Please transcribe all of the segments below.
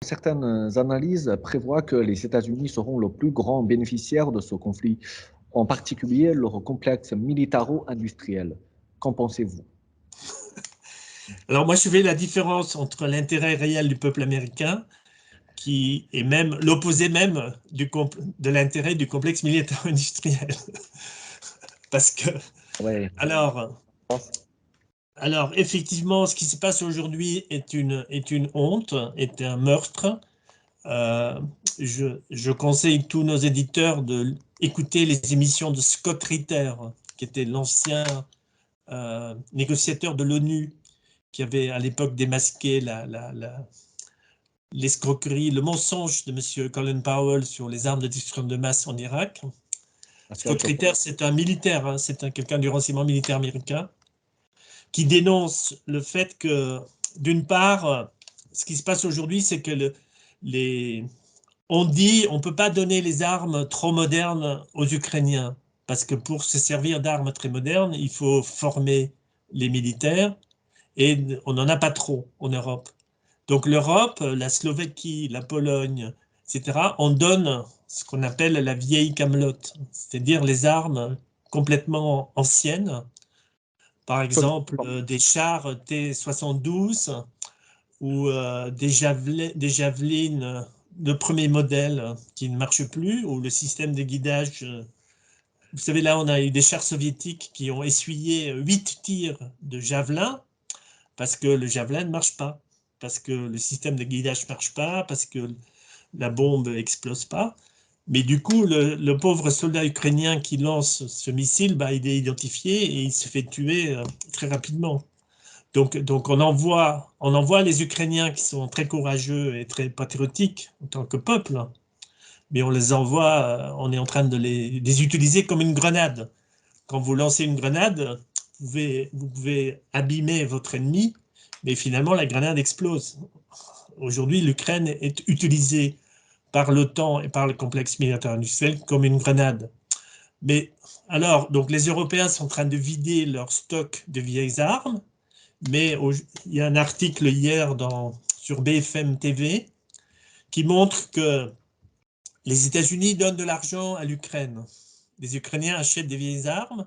Certaines analyses prévoient que les États-Unis seront le plus grand bénéficiaire de ce conflit, en particulier leur complexe militaro-industriel. Qu'en pensez-vous? Alors moi, je fais la différence entre l'intérêt réel du peuple américain, qui est même l'opposé même de l'intérêt du complexe militaro-industriel. Parce que, Oui. alors, effectivement, ce qui se passe aujourd'hui est une honte, est un meurtre. Je conseille tous nos éditeurs d'écouter les émissions de Scott Ritter, qui était l'ancien négociateur de l'ONU, qui avait à l'époque démasqué l'escroquerie, le mensonge de M. Colin Powell sur les armes de destruction de masse en Irak. Scott Ritter, c'est un militaire, hein, c'est quelqu'un du renseignement militaire américain, qui dénonce le fait que, d'une part, ce qui se passe aujourd'hui, c'est que on dit on ne peut pas donner les armes trop modernes aux Ukrainiens, parce que pour se servir d'armes très modernes, il faut former les militaires, et on n'en a pas trop en Europe. Donc l'Europe, la Slovaquie, la Pologne, etc., on donne ce qu'on appelle la vieille camelote, c'est-à-dire les armes complètement anciennes, par exemple des chars T-72 ou des javelines de premier modèle qui ne marchent plus, ou le système de guidage. Vous savez, là, on a eu des chars soviétiques qui ont essuyé 8 tirs de javelin parce que le javelin ne marche pas, parce que le système de guidage ne marche pas, parce que la bombe n'explose pas. Mais du coup, le pauvre soldat ukrainien qui lance ce missile, bah, il est identifié et il se fait tuer très rapidement. Donc on envoie les Ukrainiens qui sont très courageux et très patriotiques en tant que peuple, mais on les envoie, on est en train de les utiliser comme une grenade. Quand vous lancez une grenade, vous pouvez abîmer votre ennemi, mais finalement la grenade explose. Aujourd'hui, l'Ukraine est utilisée par l'OTAN et par le complexe militaire industriel comme une grenade. Mais alors, donc les Européens sont en train de vider leur stock de vieilles armes, mais il y a un article hier sur BFM TV qui montre que les États-Unis donnent de l'argent à l'Ukraine. Les Ukrainiens achètent des vieilles armes,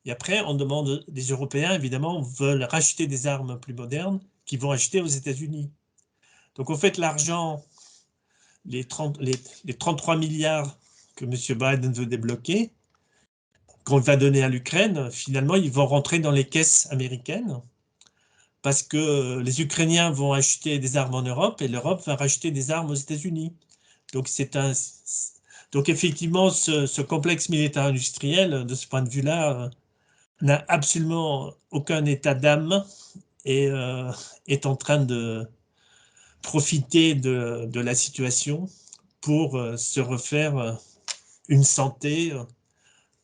et après, on demande, des Européens, évidemment, veulent racheter des armes plus modernes qu'ils vont acheter aux États-Unis. Donc, en fait, l'argent, les 33 milliards que M. Biden veut débloquer, qu'on va donner à l'Ukraine, finalement, ils vont rentrer dans les caisses américaines, parce que les Ukrainiens vont acheter des armes en Europe et l'Europe va racheter des armes aux États-Unis. Donc effectivement, ce complexe militaire industriel, de ce point de vue-là, n'a absolument aucun état d'âme et est en train de profiter de la situation pour se refaire une santé,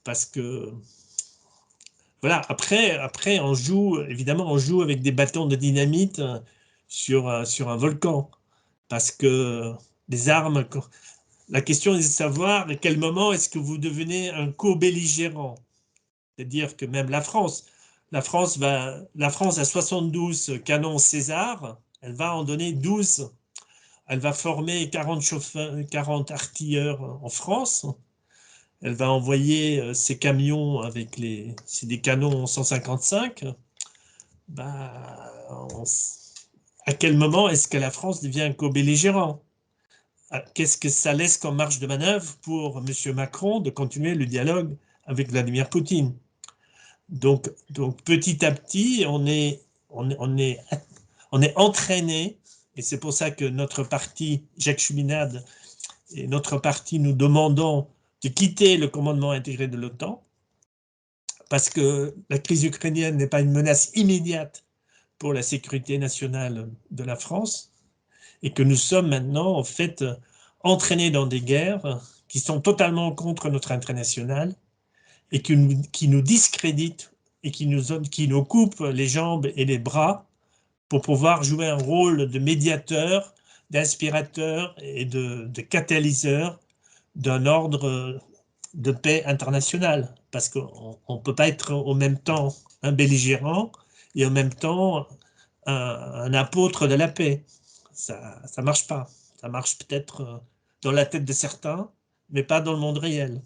parce que voilà, après on joue, évidemment, on joue avec des bâtons de dynamite sur un volcan, parce que les armes, la question est de savoir à quel moment est-ce que vous devenez un co-belligérant. C'est-à-dire que même la France a 72 canons César, elle va en donner 12. Elle va former 40 artilleurs en France. Elle va envoyer ses camions avec c'est des canons 155. Bah, à quel moment est-ce que la France devient co-belligérant? Qu'est-ce que ça laisse comme marge de manœuvre pour M. Macron de continuer le dialogue avec Vladimir Poutine? Donc petit à petit, on est entraîné, et c'est pour ça que notre parti, Jacques Cheminade, et notre parti, nous demandons de quitter le commandement intégré de l'OTAN, parce que la crise ukrainienne n'est pas une menace immédiate pour la sécurité nationale de la France, et que nous sommes maintenant, en fait, entraînés dans des guerres qui sont totalement contre notre intérêt national et qui nous discréditent et qui nous coupent les jambes et les bras pour pouvoir jouer un rôle de médiateur, d'inspirateur et de catalyseur d'un ordre de paix internationale. Parce qu'on ne peut pas être en même temps un belligérant et en même temps un apôtre de la paix. ça marche pas. Ça marche peut-être dans la tête de certains, mais pas dans le monde réel.